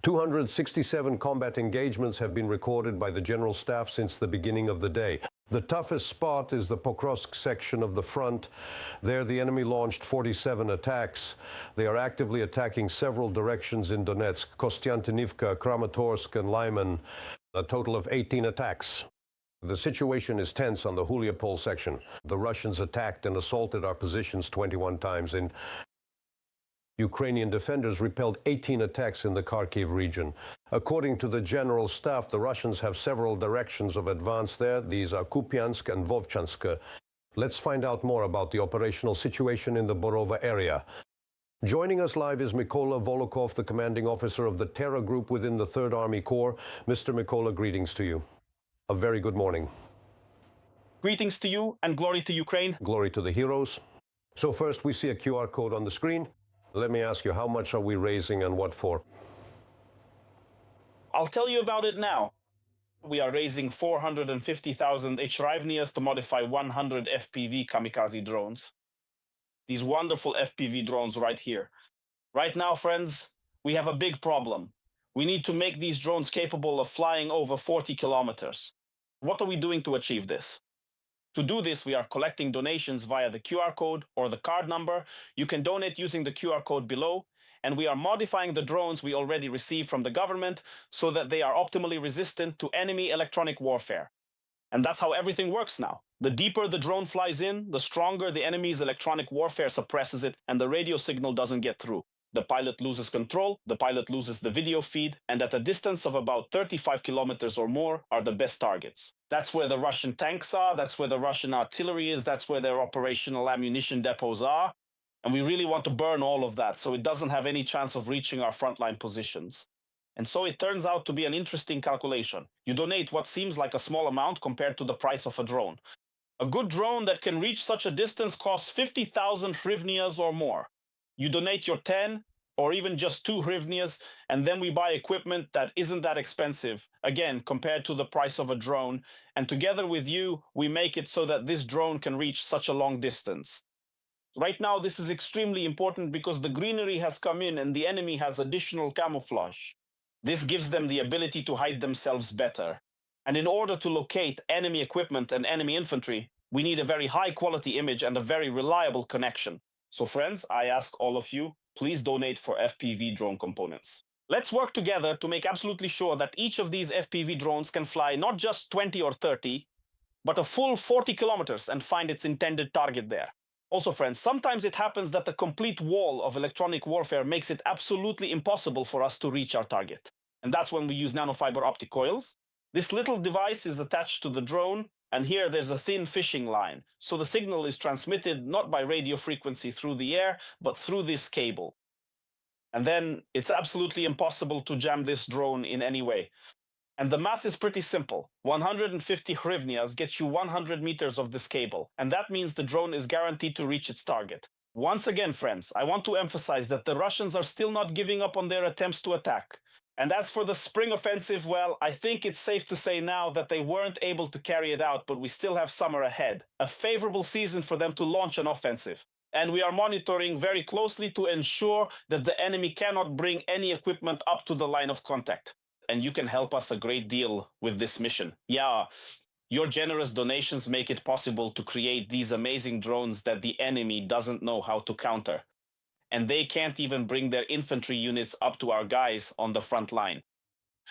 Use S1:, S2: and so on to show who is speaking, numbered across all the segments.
S1: 267 combat engagements have been recorded by the General Staff since the beginning of the day. The toughest spot is the Pokrovsk section of the front. There, the enemy launched 47 attacks. They are actively attacking several directions in Donetsk, Kostiantynivka, Kramatorsk, and Lyman, a total of 18 attacks. The situation is tense on the Huliapol section. The Russians attacked and assaulted our positions 21 times. Ukrainian defenders repelled 18 attacks in the Kharkiv region. According to the General Staff, the Russians have several directions of advance there. These are Kupiansk and Vovchansk. Let's find out more about the operational situation in the Borova area. Joining us live is Mykola Volokov, the commanding officer of the Terror Group within the 3rd Army Corps. Mr. Mykola, greetings to you. A very good morning.
S2: Greetings to you and glory to Ukraine.
S1: Glory to the heroes. So first, we see a QR code on the screen. Let me ask you, how much are we raising and what for?
S2: I'll tell you about it now. We are raising 450,000 Hryvnias to modify 100 FPV kamikaze drones. These wonderful FPV drones right here. Right now, friends, we have a big problem. We need to make these drones capable of flying over 40 kilometers. What are we doing to achieve this? To do this, we are collecting donations via the QR code or the card number. You can donate using the QR code below, and we are modifying the drones we already received from the government so that they are optimally resistant to enemy electronic warfare. And that's how everything works now. The deeper the drone flies in, the stronger the enemy's electronic warfare suppresses it, and the radio signal doesn't get through. The pilot loses control, the pilot loses the video feed, and at a distance of about 35 kilometers or more are the best targets. That's where the Russian tanks are, that's where the Russian artillery is, that's where their operational ammunition depots are. And we really want to burn all of that so it doesn't have any chance of reaching our frontline positions. And so it turns out to be an interesting calculation. You donate what seems like a small amount compared to the price of a drone. A good drone that can reach such a distance costs 50,000 hryvnias or more. You donate your 10 or even just 2 hryvnias, and then we buy equipment that isn't that expensive, again, compared to the price of a drone. And together with you, we make it so that this drone can reach such a long distance. Right now, this is extremely important because the greenery has come in and the enemy has additional camouflage. This gives them the ability to hide themselves better. And in order to locate enemy equipment and enemy infantry, we need a very high quality image and a very reliable connection. So friends, I ask all of you, please donate for FPV drone components. Let's work together to make absolutely sure that each of these FPV drones can fly not just 20 or 30, but a full 40 kilometers and find its intended target there. Also, friends, sometimes it happens that the complete wall of electronic warfare makes it absolutely impossible for us to reach our target. And that's when we use nanofiber optic coils. This little device is attached to the drone, and here there's a thin fishing line. So the signal is transmitted not by radio frequency through the air, but through this cable. And then it's absolutely impossible to jam this drone in any way. And the math is pretty simple. 150 hryvnias gets you 100 meters of this cable, and that means the drone is guaranteed to reach its target. Once again, friends, I want to emphasize that the Russians are still not giving up on their attempts to attack. And as for the spring offensive, well, I think it's safe to say now that they weren't able to carry it out, but we still have summer ahead, a favorable season for them to launch an offensive. And we are monitoring very closely to ensure that the enemy cannot bring any equipment up to the line of contact. And you can help us a great deal with this mission. Yeah, your generous donations make it possible to create these amazing drones that the enemy doesn't know how to counter. And they can't even bring their infantry units up to our guys on the front line.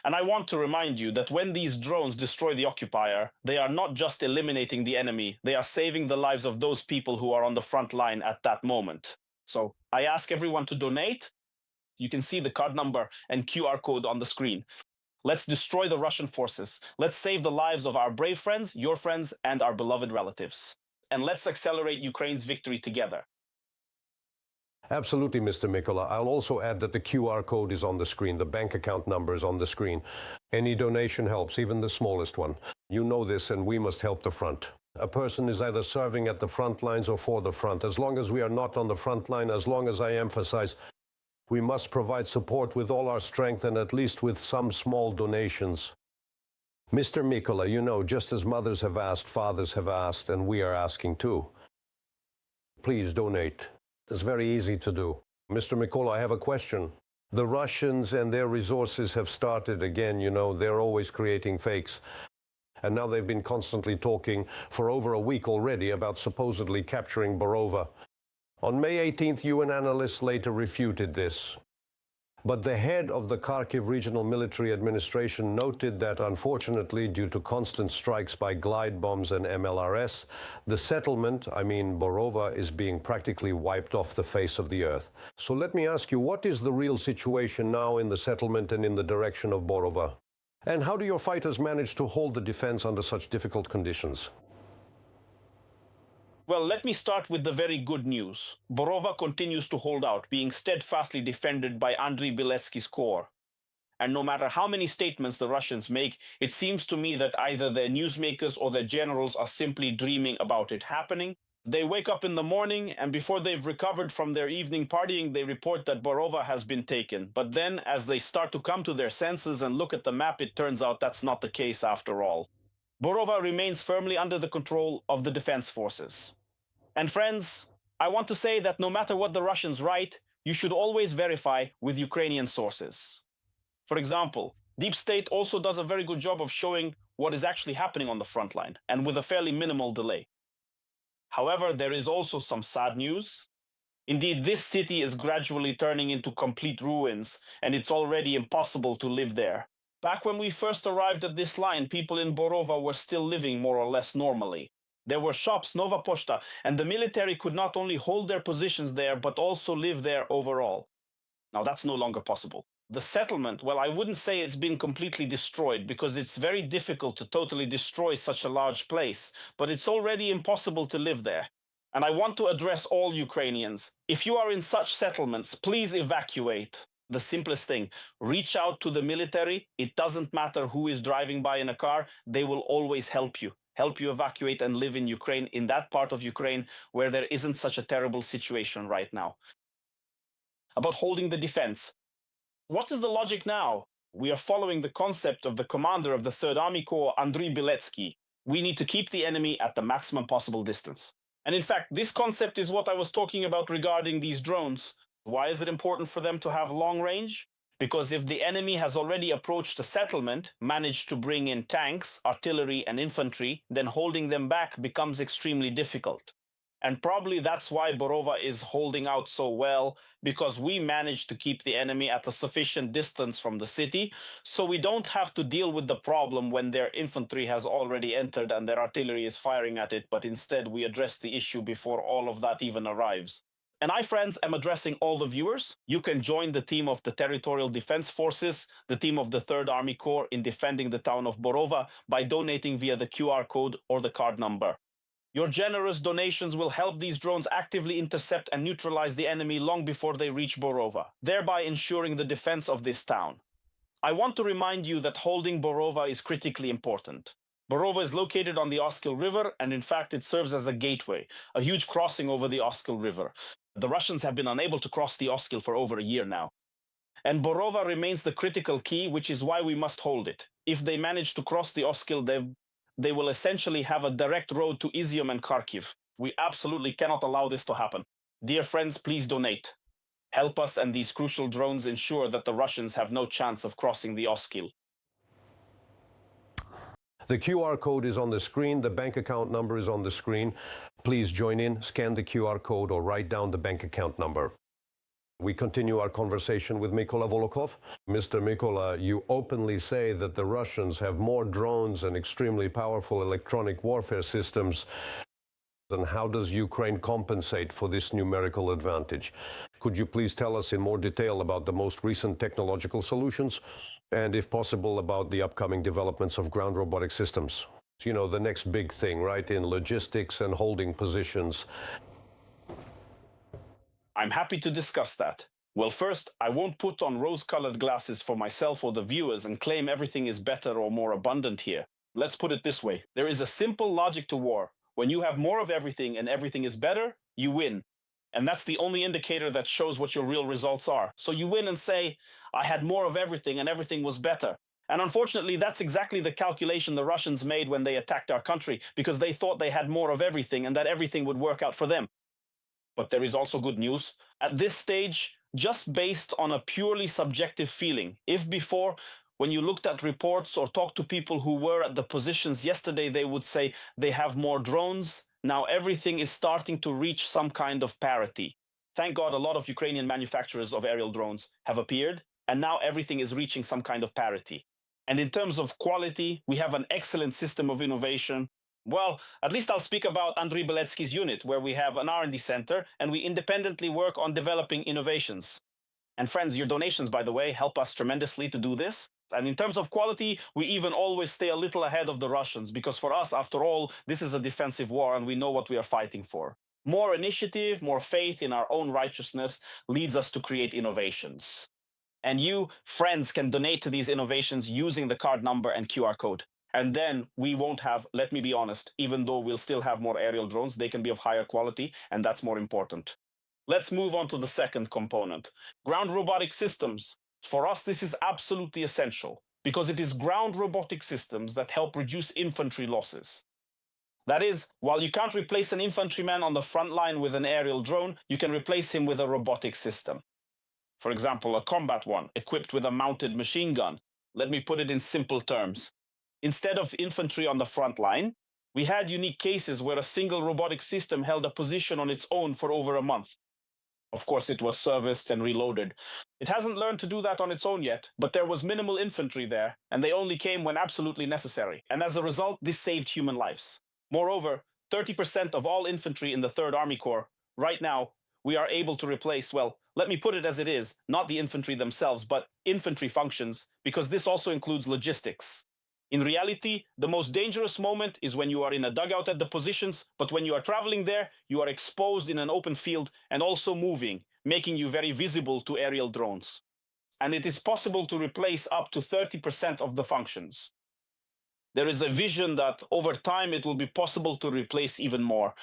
S2: And I want to remind you that when these drones destroy the occupier, they are not just eliminating the enemy, they are saving the lives of those people who are on the front line at that moment. So I ask everyone to donate. You can see the card number and QR code on the screen. Let's destroy the Russian forces. Let's save the lives of our brave friends, your friends, and our beloved relatives. And let's accelerate Ukraine's victory together.
S1: Absolutely, Mr. Mykola. I'll also add that the QR code is on the screen. The bank account number is on the screen. Any donation helps, even the smallest one. You know this, and we must help the front. A person is either serving at the front lines or for the front. As long as we are not on the front line, as long as I emphasize, we must provide support with all our strength and at least with some small donations. Mr. Mykola, you know, just as mothers have asked, fathers have asked, and we are asking too. Please donate. It's very easy to do. Mr. Mykola, I have a question. The Russians and their resources have started again, they're always creating fakes. And now they've been constantly talking for over a week already about supposedly capturing Borova. On May 18th, UN analysts later refuted this. But the head of the Kharkiv Regional Military Administration noted that, unfortunately, due to constant strikes by glide bombs and MLRS, the settlement, Borova, is being practically wiped off the face of the earth. So let me ask you, what is the real situation now in the settlement and in the direction of Borova? And how do your fighters manage to hold the defense under such difficult conditions?
S2: Well, let me start with the very good news. Borova continues to hold out, being steadfastly defended by Andriy Beletsky's corps. And no matter how many statements the Russians make, it seems to me that either their newsmakers or their generals are simply dreaming about it happening. They wake up in the morning, and before they've recovered from their evening partying, they report that Borova has been taken. But then, as they start to come to their senses and look at the map, it turns out that's not the case after all. Borova remains firmly under the control of the defense forces. And friends, I want to say that no matter what the Russians write, you should always verify with Ukrainian sources. For example, Deep State also does a very good job of showing what is actually happening on the front line, and with a fairly minimal delay. However, there is also some sad news. Indeed, this city is gradually turning into complete ruins, and it's already impossible to live there. Back when we first arrived at this line, people in Borova were still living more or less normally. There were shops, Nova Poshta, and the military could not only hold their positions there, but also live there overall. Now, that's no longer possible. The settlement, well, I wouldn't say it's been completely destroyed, because it's very difficult to totally destroy such a large place, but it's already impossible to live there. And I want to address all Ukrainians. If you are in such settlements, please evacuate. The simplest thing, reach out to the military. It doesn't matter who is driving by in a car, they will always help you evacuate and live in Ukraine, in that part of Ukraine where there isn't such a terrible situation right now. About holding the defense. What is the logic now? We are following the concept of the commander of the 3rd Army Corps, Andriy Beletsky. We need to keep the enemy at the maximum possible distance. And in fact, this concept is what I was talking about regarding these drones. Why is it important for them to have long range? Because if the enemy has already approached a settlement, managed to bring in tanks, artillery, and infantry, then holding them back becomes extremely difficult. And probably that's why Borova is holding out so well, because we managed to keep the enemy at a sufficient distance from the city, so we don't have to deal with the problem when their infantry has already entered and their artillery is firing at it, but instead we address the issue before all of that even arrives. And I, friends, am addressing all the viewers. You can join the team of the Territorial Defense Forces, the team of the 3rd Army Corps in defending the town of Borova by donating via the QR code or the card number. Your generous donations will help these drones actively intercept and neutralize the enemy long before they reach Borova, thereby ensuring the defense of this town. I want to remind you that holding Borova is critically important. Borova is located on the Oskil River, and in fact it serves as a gateway, a huge crossing over the Oskil River. The Russians have been unable to cross the Oskil for over a year now. And Borova remains the critical key, which is why we must hold it. If they manage to cross the Oskil, they will essentially have a direct road to Izium and Kharkiv. We absolutely cannot allow this to happen. Dear friends, please donate. Help us and these crucial drones ensure that the Russians have no chance of crossing the Oskil.
S1: The QR code is on the screen. The bank account number is on the screen. Please join in, scan the QR code, or write down the bank account number. We continue our conversation with Mykola Volokov. Mr. Mykola, you openly say that the Russians have more drones and extremely powerful electronic warfare systems. And how does Ukraine compensate for this numerical advantage? Could you please tell us in more detail about the most recent technological solutions and, if possible, about the upcoming developments of ground robotic systems? You know, the next big thing, right, in logistics and holding positions.
S2: I'm happy to discuss that. Well, first, I won't put on rose-colored glasses for myself or the viewers and claim everything is better or more abundant here. Let's put it this way. There is a simple logic to war. When you have more of everything and everything is better, you win. And that's the only indicator that shows what your real results are. So you win and say, I had more of everything and everything was better. And unfortunately, that's exactly the calculation the Russians made when they attacked our country, because they thought they had more of everything and that everything would work out for them. But there is also good news. At this stage, just based on a purely subjective feeling. If before, when you looked at reports or talked to people who were at the positions yesterday, they would say they have more drones. Now everything is starting to reach some kind of parity. Thank God a lot of Ukrainian manufacturers of aerial drones have appeared, and now everything is reaching some kind of parity. And in terms of quality, we have an excellent system of innovation. Well, at least I'll speak about Andriy Beletsky's unit, where we have an R&D center, and we independently work on developing innovations. And friends, your donations, by the way, help us tremendously to do this. And in terms of quality, we even always stay a little ahead of the Russians, because for us, after all, this is a defensive war and we know what we are fighting for. More initiative, more faith in our own righteousness leads us to create innovations. And you, friends, can donate to these innovations using the card number and QR code. And then we won't have, let me be honest, even though we'll still have more aerial drones, they can be of higher quality, and that's more important. Let's move on to the second component, ground robotic systems. For us, this is absolutely essential because it is ground robotic systems that help reduce infantry losses. That is, while you can't replace an infantryman on the front line with an aerial drone, you can replace him with a robotic system. For example, a combat one equipped with a mounted machine gun. Let me put it in simple terms. Instead of infantry on the front line, we had unique cases where a single robotic system held a position on its own for over a month. Of course, it was serviced and reloaded. It hasn't learned to do that on its own yet, but there was minimal infantry there, and they only came when absolutely necessary. And as a result, this saved human lives. Moreover, 30% of all infantry in the 3rd Army Corps, right now, we are able to replace, well, let me put it as it is, not the infantry themselves, but infantry functions, because this also includes logistics. In reality, the most dangerous moment is when you are in a dugout at the positions, but when you are traveling there, you are exposed in an open field and also moving, making you very visible to aerial drones. And it is possible to replace up to 30% of the functions. There is a vision that over time it will be possible to replace even more.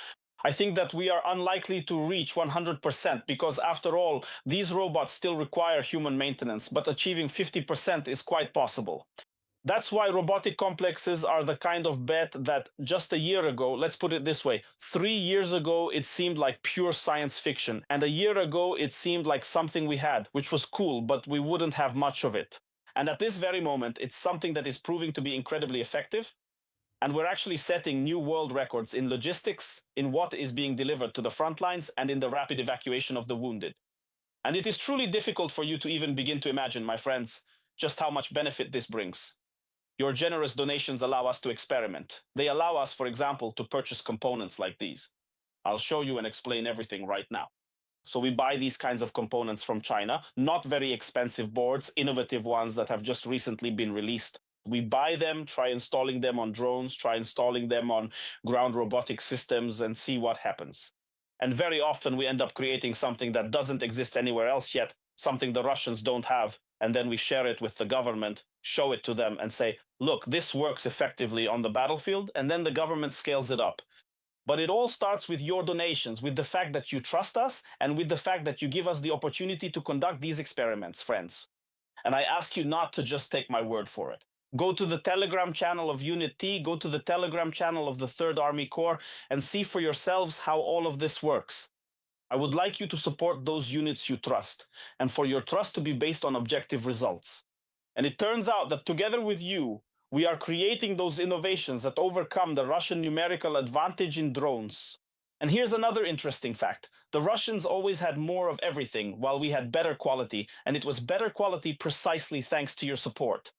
S2: I think that we are unlikely to reach 100% because, after all, these robots still require human maintenance, but achieving 50% is quite possible. That's why robotic complexes are the kind of bet that just a year ago, let's put it this way, 3 years ago, it seemed like pure science fiction. And a year ago, it seemed like something we had, which was cool, but we wouldn't have much of it. And at this very moment, it's something that is proving to be incredibly effective. And we're actually setting new world records in logistics, in what is being delivered to the front lines, and in the rapid evacuation of the wounded. And it is truly difficult for you to even begin to imagine, my friends, just how much benefit this brings. Your generous donations allow us to experiment. They allow us, for example, to purchase components like these. I'll show you and explain everything right now. So we buy these kinds of components from China, not very expensive boards, innovative ones that have just recently been released. We buy them, try installing them on drones, try installing them on ground robotic systems, and see what happens. And very often we end up creating something that doesn't exist anywhere else yet, something the Russians don't have, and then we share it with the government, show it to them, and say, look, this works effectively on the battlefield, and then the government scales it up. But it all starts with your donations, with the fact that you trust us, and with the fact that you give us the opportunity to conduct these experiments, friends. And I ask you not to just take my word for it. Go to the Telegram channel of Unit T, go to the Telegram channel of the 3rd Army Corps, and see for yourselves how all of this works. I would like you to support those units you trust, and for your trust to be based on objective results. And it turns out that together with you, we are creating those innovations that overcome the Russian numerical advantage in drones. And here's another interesting fact. The Russians always had more of everything, while we had better quality, and it was better quality precisely thanks to your support.